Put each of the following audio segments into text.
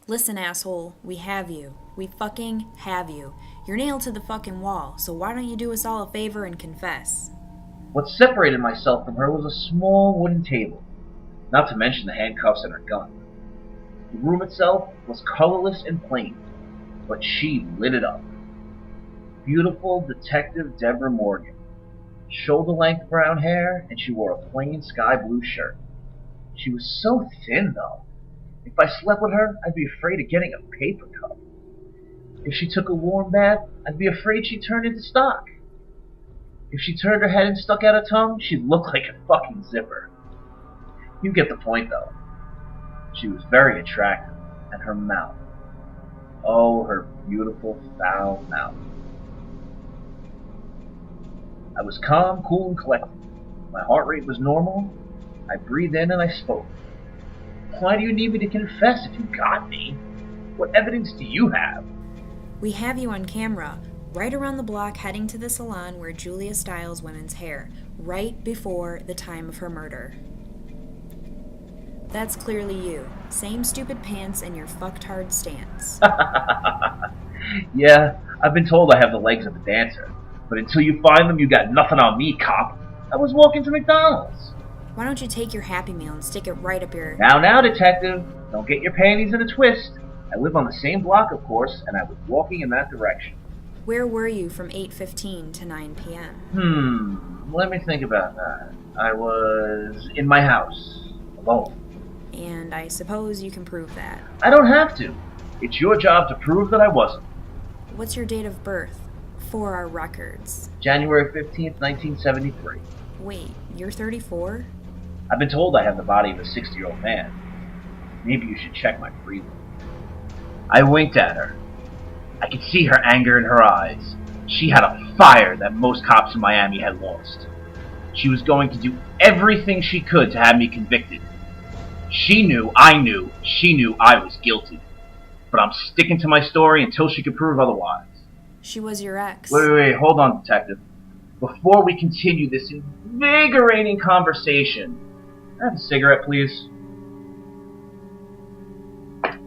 Listen, asshole, we have you. We fucking have you. You're nailed to the fucking wall, so why don't you do us all a favor and confess? What separated myself from her was a small wooden table, not to mention the handcuffs and her gun. The room itself was colorless and plain, but she lit it up. Beautiful Detective Deborah Morgan. Shoulder-length brown hair, and she wore a plain sky blue shirt. She was so thin, though. If I slept with her, I'd be afraid of getting a paper cut. If she took a warm bath, I'd be afraid she'd turn into stock. If she turned her head and stuck out her tongue, she'd look like a fucking zipper. You get the point, though. She was very attractive, and her mouth. Oh, her beautiful, foul mouth. I was calm, cool, and collected. My heart rate was normal. I breathed in and I spoke. Why do you need me to confess if you got me? What evidence do you have? We have you on camera, right around the block heading to the salon where Julia styles women's hair, right before the time of her murder. That's clearly you. Same stupid pants and your fucked hard stance. Yeah, I've been told I have the legs of a dancer. But until you find them, you got nothing on me, cop. I was walking to McDonald's. Why don't you take your Happy Meal and stick it right up your... Now, detective. Don't get your panties in a twist. I live on the same block, of course, and I was walking in that direction. Where were you from 8:15 to 9 p.m.? Let me think about that. I was in my house, alone. And I suppose you can prove that. I don't have to. It's your job to prove that I wasn't. What's your date of birth? For our records. January 15th, 1973. Wait, you're 34? I've been told I have the body of a 60-year-old man. Maybe you should check my breathing. I winked at her. I could see her anger in her eyes. She had a fire that most cops in Miami had lost. She was going to do everything she could to have me convicted. She knew I was guilty. But I'm sticking to my story until she could prove otherwise. She was your ex. Wait, hold on, detective. Before we continue this invigorating conversation, can I have a cigarette, please?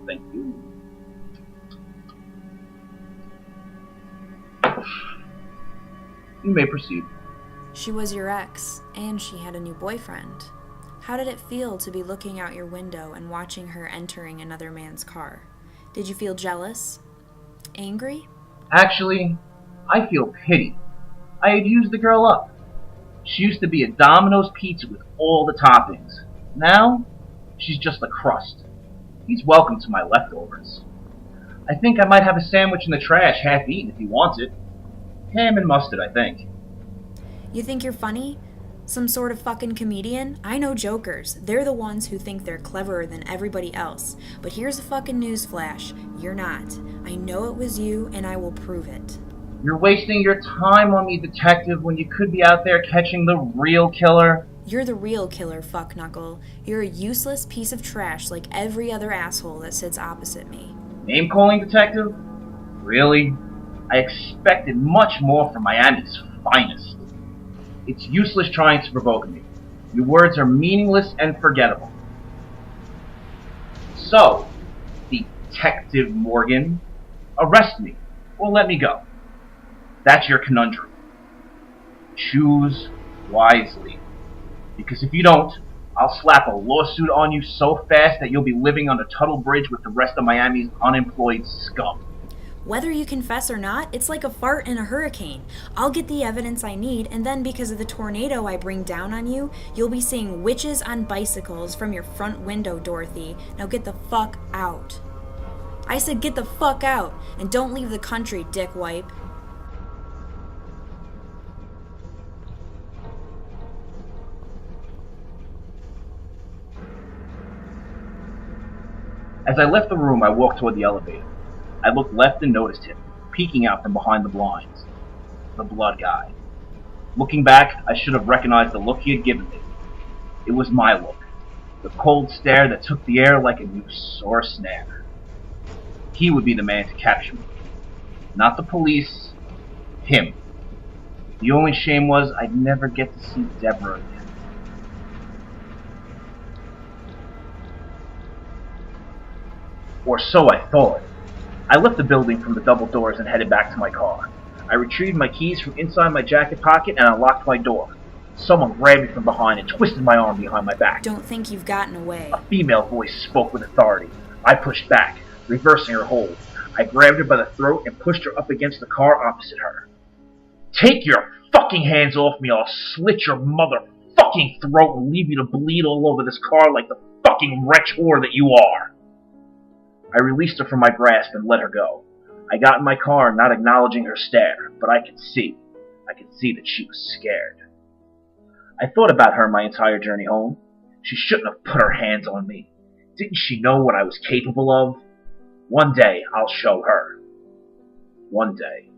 Thank you. You may proceed. She was your ex, and she had a new boyfriend. How did it feel to be looking out your window and watching her entering another man's car? Did you feel jealous? Angry? Actually, I feel pity. I had used the girl up. She used to be a Domino's pizza with all the toppings. Now, she's just a crust. He's welcome to my leftovers. I think I might have a sandwich in the trash half eaten if he wants it. Ham and mustard, I think. You think you're funny? Some sort of fucking comedian? I know jokers. They're the ones who think they're cleverer than everybody else. But here's a fucking newsflash. You're not. I know it was you, and I will prove it. You're wasting your time on me, detective, when you could be out there catching the real killer. You're the real killer, fuckknuckle. You're a useless piece of trash like every other asshole that sits opposite me. Name-calling, detective? Really? I expected much more from Miami's finest. It's useless trying to provoke me. Your words are meaningless and forgettable. So, Detective Morgan, arrest me or let me go. That's your conundrum. Choose wisely. Because if you don't, I'll slap a lawsuit on you so fast that you'll be living on the Tuttle Bridge with the rest of Miami's unemployed scum. Whether you confess or not, it's like a fart in a hurricane. I'll get the evidence I need, and then because of the tornado I bring down on you, you'll be seeing witches on bicycles from your front window, Dorothy. Now get the fuck out. I said get the fuck out, and don't leave the country, dickwipe. As I left the room, I walked toward the elevator. I looked left and noticed him, peeking out from behind the blinds. The blood guy. Looking back, I should have recognized the look he had given me. It was my look. The cold stare that took the air like a noose or a snare. He would be the man to capture me. Not the police. Him. The only shame was I'd never get to see Deborah again. Or so I thought. I left the building from the double doors and headed back to my car. I retrieved my keys from inside my jacket pocket and unlocked my door. Someone grabbed me from behind and twisted my arm behind my back. Don't think you've gotten away. A female voice spoke with authority. I pushed back, reversing her hold. I grabbed her by the throat and pushed her up against the car opposite her. Take your fucking hands off me, or I'll slit your motherfucking throat and leave you to bleed all over this car like the fucking wretch whore that you are. I released her from my grasp and let her go. I got in my car, not acknowledging her stare, but I could see that she was scared. I thought about her my entire journey home. She shouldn't have put her hands on me. Didn't she know what I was capable of? One day, I'll show her. One day.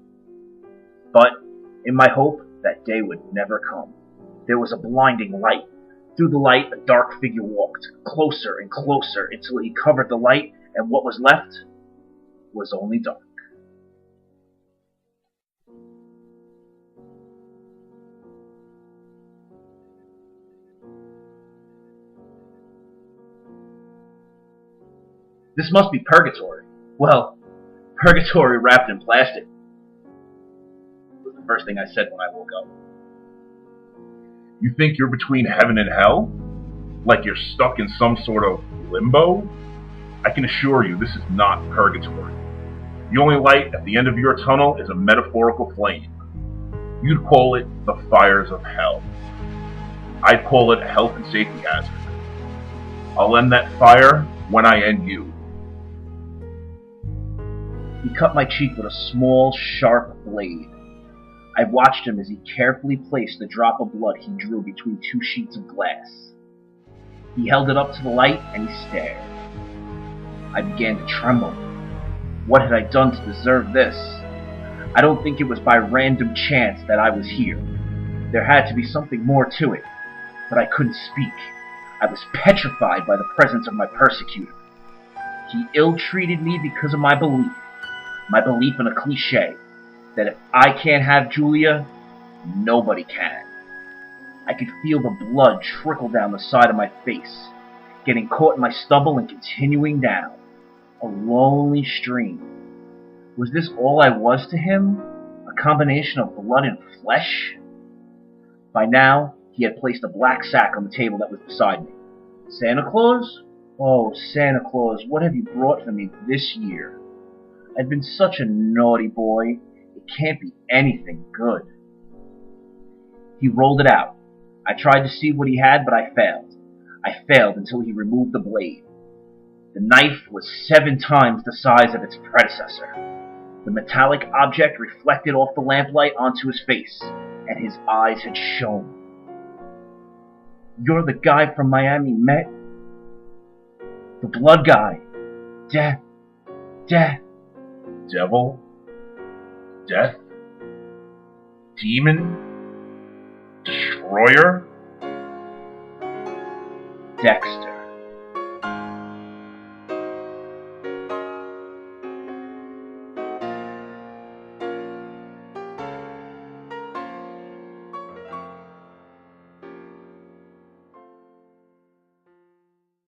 But, in my hope, that day would never come. There was a blinding light. Through the light, a dark figure walked, closer and closer until he covered the light, and what was left was only dark. This must be purgatory. Well, purgatory wrapped in plastic was the first thing I said when I woke up. You think you're between heaven and hell? Like you're stuck in some sort of limbo? I can assure you this is not purgatory. The only light at the end of your tunnel is a metaphorical flame. You'd call it the fires of hell. I'd call it a health and safety hazard. I'll end that fire when I end you. He cut my cheek with a small, sharp blade. I watched him as he carefully placed the drop of blood he drew between two sheets of glass. He held it up to the light and he stared. I began to tremble. What had I done to deserve this? I don't think it was by random chance that I was here. There had to be something more to it, but I couldn't speak. I was petrified by the presence of my persecutor. He ill-treated me because of my belief in a cliche, that if I can't have Julia, nobody can. I could feel the blood trickle down the side of my face, getting caught in my stubble and continuing down. A lonely stream. Was this all I was to him? A combination of blood and flesh? By now, he had placed a black sack on the table that was beside me. Santa Claus? Oh, Santa Claus, what have you brought for me this year? I've been such a naughty boy. It can't be anything good. He rolled it out. I tried to see what he had, but I failed. I failed until he removed the blade. The knife was 7 times the size of its predecessor. The metallic object reflected off the lamplight onto his face, and his eyes had shone. You're the guy from Miami Met? The blood guy. Devil? Death? Demon? Destroyer? Dexter.